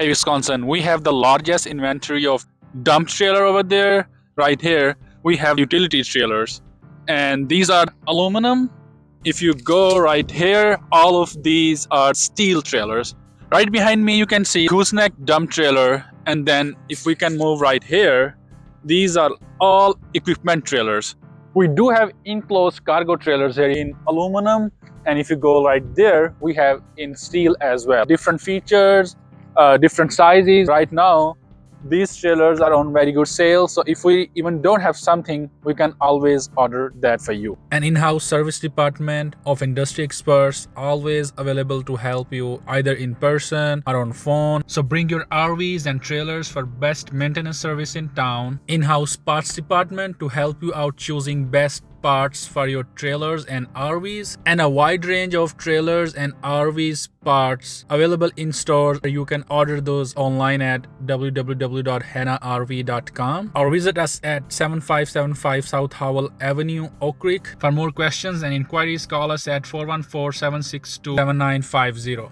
Wisconsin. We have the largest inventory of dump trailer over there. Right here, we have utility trailers, and these are aluminum. If you go right here, all of these are steel trailers. Right behind me, you can see gooseneck dump trailer, and then if we can move right here, these are all equipment trailers. We do have enclosed cargo trailers here in aluminum, and if you go right there, we have in steel as well. Different features, different sizes. Right now, these trailers are on very good sale, so if we even don't have something, we can always order that for you. An in-house service department of industry experts always available to help you either in person or on phone. So bring your RVs and trailers for best maintenance service in town. In-house parts department to help you out choosing best parts for your trailers and RVs, and a wide range of trailers and RVs parts available in stores. You can order those online at www.hannarv.com or visit us at 7575 South Howell Avenue, Oak Creek. For more questions and inquiries, call us at 414-762-7950.